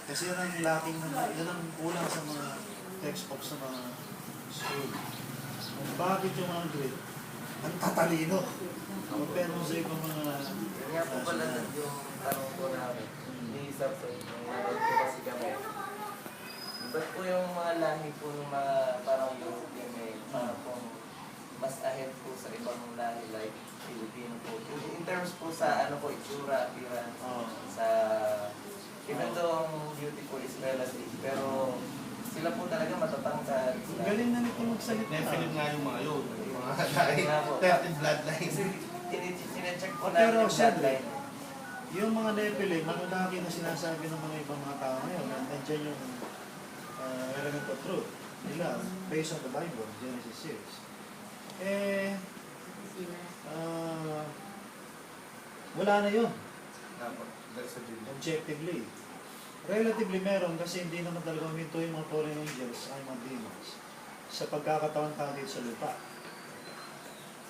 Kasi yan ang lacking, yan ang kulang sa mga textbooks sa mga school. Kung bakit yung mga grade, ang tatalino. Compare mo sa ibang mga... Yun nga po pala yung tanong ko namin. Ni Sir, nung nanood ko kasi kami. Ba't po yung mga lahi po ng mga parang European parang pong mas ahead po sa ibang lahi like Filipino po. In terms po sa ano po, itsura, appearance, sa even though ang beauty po is relative, pero sila po talaga matatangkad. Galing na nito magsalita. Definite nga yung mga yun. Mga Nga po. 30 bloodlines. Kasi sinecheck po Pero namin yung bloodline. yung mga Nephilim, manunaki na sinasabi ng mga ibang mga tao ngayon, nandiyan yung element of truth nila, based on the Bible, Genesis 6. Wala na yun. Objectively. Relatively meron kasi hindi naman talaga huminto yung mga fallen angels ay mga demons sa pagkakatawan tao dito sa lupa.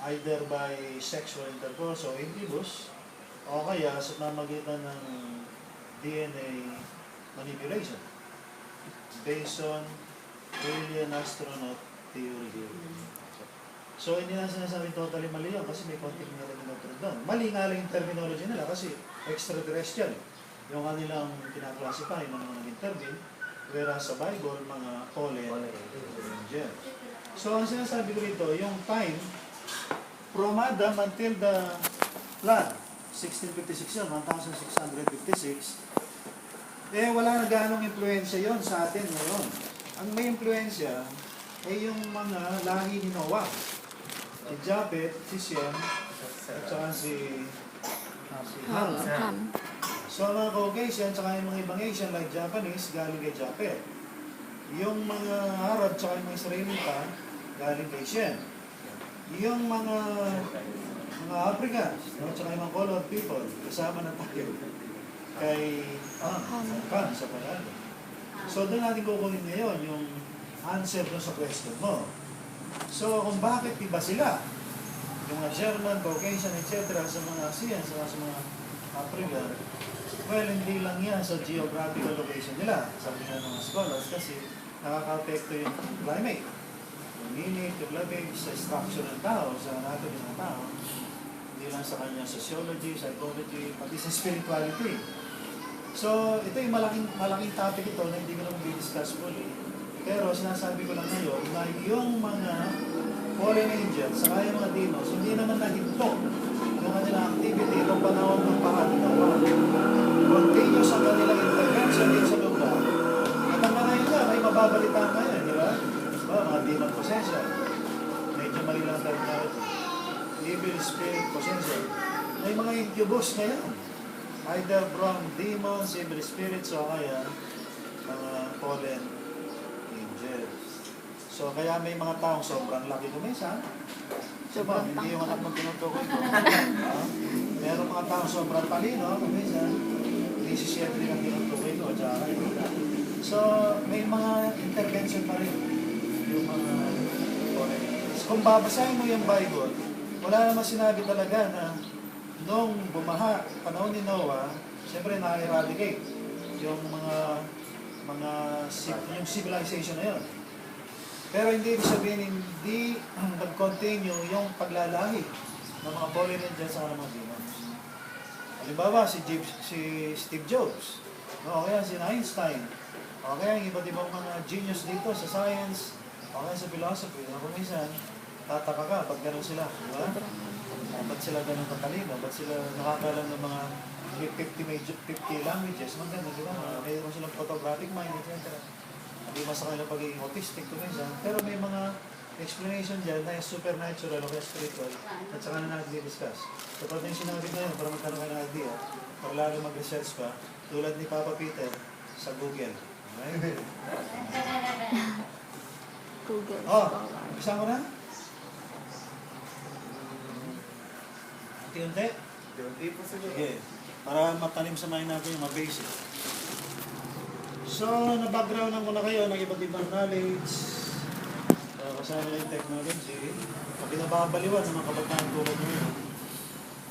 Either by sexual intercourse o incubus o kaya sa pamamagitan ng DNA manipulation based on alien astronaut theory. So hindi na sinasabi totally mali yun kasi may konting nilagay doon. Mali nga lang yung terminology nila kasi extraterrestrial yung kanilang kinaklasify ng mga nag-intervene, whereas sa Bible, mga fallen angel. So ang sinasabi ko rito, yung time from Adam until the flood, 1656 yun, 1656, wala na ganong influensya yon sa atin ngayon. Ang may influensya ay yung mga lahi ni Noah. Si Japhet, si Shem, at saka si Ham. So ang mga Caucasian, saka yung mga ibang Asian like Japanese, galing kay Japhet. Yung mga Arab, saka yung mga Israelita, galing kay Shem. Yung mga Africans, saka yung mga colored people, kasama na tayo kay Ham sa panalo. So doon natin kukunin ngayon yung answer doon sa question mo. So kung bakit iba sila, yung mga German, Caucasian, etc. sa mga ASEAN, sa mga African, well, hindi lang yan sa geographical location nila, sabi nga ng mga scholars, kasi nakaka-apekto yung climate, yung init, yung labig, sa structure ng tao, sa anatomy ng tao, hindi lang sa kanyang sociology, psychology, pati sa spirituality. So, ito yung malaking topic ito na hindi ko naman i-discuss fully. Pero sinasabi ko lang ngayon na yung mga fallen angels, saka yung mga demons, hindi naman nahinto yung kanilang activity ng panahon ng pangalawa. Continuous ang kanilang intervention din sa lugar. At ang mga yun ay mababalitaan ngayon, di ba? Diba, mga demon possession. Medyo mali lang terminology. Evil spirit possession. May mga incubus ngayon. Either from demons, evil spirits, o kaya mga fallen angels. So, kaya may mga taong sobrang laki kumisa. Diba? Hindi yung anak ng tinutukoy ko. Meron mga taong sobrang talino, kumisa. 17 ang tinutukoy ko. So, may mga intervention pa rin. Yung mga fallen angels. Kung babasahin mo yung Bible, wala naman sinabi talaga na nung bumaha, panahon ni Noah, siyempre na-eradicate yung yung civilization na yun. Pero hindi ibig sabihin, hindi nag-continue yung paglalahi ng mga fallen angels sa mga demons. Halimbawa, si Steve Jobs, o kaya si Einstein, o kaya yung iba't ibang mga genius dito sa science, o kaya sa philosophy, na kumisan, tataka ka pag gano'n sila, di ba? Ba't sila ganun katalino? Ba't sila nakakalam ng mga 50 languages? Maganda, di ba? Mayroon silang photographic mind, etc. Hindi mas sa kanila pagiging autistic to minsan. Pero may mga explanation dyan na supernatural o spiritual at saka na natin-discuss. So, pag yung sinabi na yun, para magkaroon kayo ng idea, para lalo mag-research pa, tulad ni Papa Peter sa Google. Okay? Google. Oh, isa ko na? Unti-unti? Unti po siguro. Sige. Para matanim sa mind natin yung mga basic. So, na-backgrounden ko na kayo ng iba't ibang knowledge. Kasama na yung technology. Pag pinababaliwan ng mga kabataan tulad nyo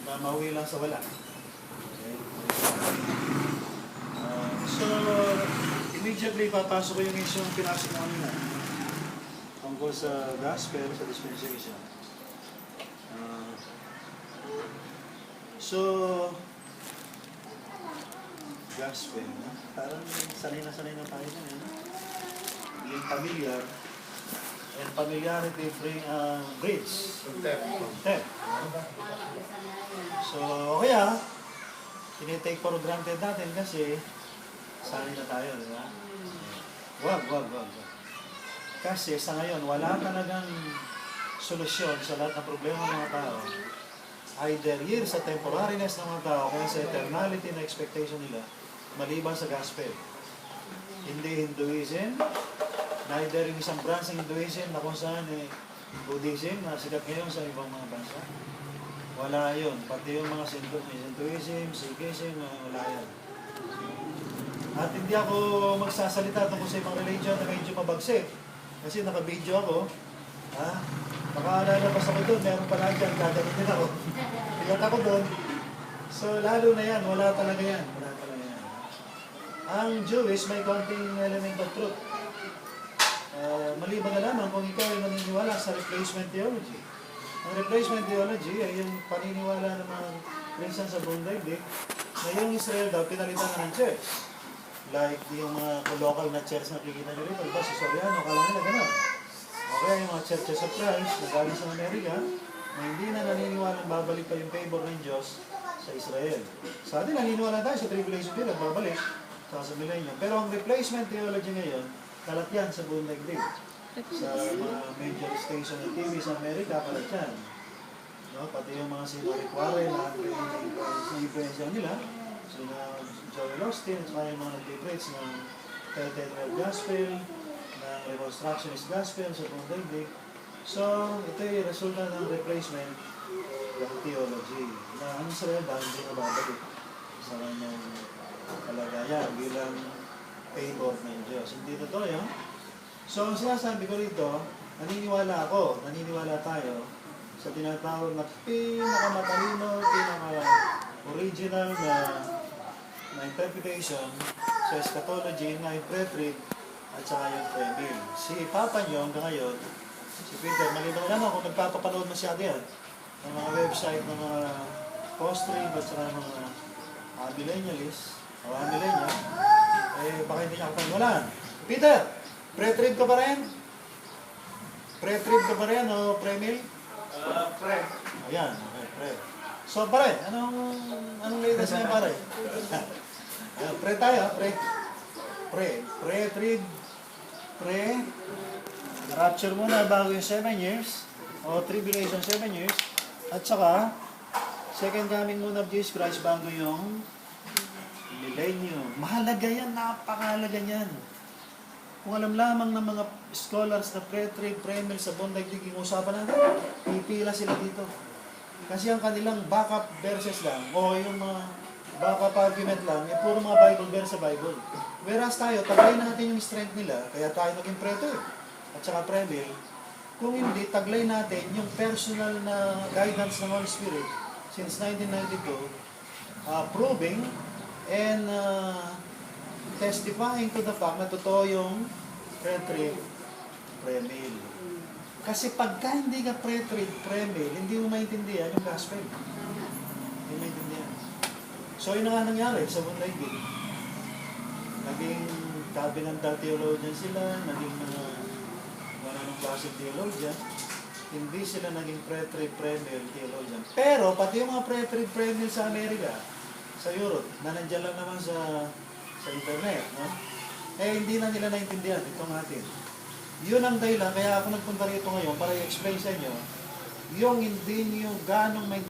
na mauwi lang sa wala. Okay? So, immediately papasok ko yung isyong pinasok mo kanina. Tungkol sa gospel, sa dispensation. So, gospel, no? Parang sanay na tayo na, no? Being familiar, and familiarity breeds contempt. So, kaya, tinitake for granted natin kasi sanay na tayo, di ba? Wag. Kasi sa ngayon, wala talagang solusyon sa lahat ng problema ng mga tao. Either yun sa temporariness ng mga tao, kaya sa eternality na expectation nila, maliban sa gospel. Hindi Hinduism, neither yung isang branch ng Hinduism na kung saan Buddhism na sikat ngayon sa ibang mga bansa. Wala yun. Pati yung mga Hinduism, Sikhism, wala yan. At hindi ako magsasalita tungkol sa ibang religion na medyo mabagsik. Kasi naka-video ako. Baka lalabas ako doon, meron pala dyan, gagawin din ako. Ilat ako doon. So lalo na yan, wala talaga yan. Ang Jewish may konting element of truth. Maliban na lamang kung ikaw ay naniniwala sa replacement theology. Ang replacement theology ay yung paniniwala ng mga Christian sa buong daigdig na yung Israel daw pinalitan na ng church. Like yung mga local na church na kikita nyo rito, diba sa Soriano, kala nila gano'n. Okay, yung mga churches of Christ na galing sa Amerika, na hindi na naniniwala babalik pa yung favor ng Diyos sa Israel. Sa atin, naniniwala tayo sa tribulation period, babalik sa millennium. Pero ang replacement theology ngayon, kalat yan sa buong daigdig. Sa mga major station ng TV sa Amerika, kalat yan. No? Pati yung mga sinurikware na influensya nila, sina Joel Austin, at saka yung mga nag-preach ng Tetrad Gospel, ng Reconstructionist Gospel sa buong daigdig. So, ito yung resulta ng replacement ng theology na ang Israel dahil hindi na babalik sa kanyang kalagayan bilang favor ng Diyos. Hindi totoo yun. So, ang sinasabi ko rito, naniniwala tayo sa tinatawag na pinakamatalino, pinaka-original na interpretation sa eschatology na yung pre-trib at saka yung pre-mill. Si Papa nyo hanggang ngayon, si Peter, maliban naman kung nagpapapanood masyado yan ng mga website ng mga post-trib at saka ng mga millennialists o millennial, baka hindi niya kapaniwalaan. Peter, pre-trib ka ba rin? Pre-trib ka ba rin o pre-mill? Pre. Ayan, okay, pre. So, pare, anong latest niya, pare? Pre tayo, pre. Pre-trib, rapture muna bago yung 7 years, o tribulation 7 years, at saka, second coming muna of Jesus Christ bago yung millennium. Mahalaga yan, napakahalaga yan. Kung alam lamang ng mga scholars na pre-trib, pre-mill sa buong daigdig, yung usapan natin, pipila sila dito. Kasi ang kanilang backup verses lang, o yung mga backup argument lang, yung puro mga Bible verse sa Bible. Whereas tayo, taglay natin yung strength nila, kaya tayo naging pre-trib at saka pre-mill. Kung hindi, taglay natin yung personal na guidance ng Holy Spirit since 1992, proving and testifying to the fact na totoo yung pre-trib, pre-mill. Kasi pagka hindi ka pre-trib, pre-mill, hindi mo maintindihan yung gospel. Hindi maintindihan. So yun na nga nangyari sa buong daigdig. Naging covenantal theologian sila, naging mga anong klaseng theologian, hindi sila naging pre-trib, pre-mill theologian. Pero pati yung mga pre-trib, pre-mill sa Amerika, sa Europe, na nandiyan lang naman sa internet, no? Hindi na nila naintindihan itong atin. Yun ang dahilan, kaya ako nagpunta rito ngayon para i-explain sa inyo yung hindi niyo ganong may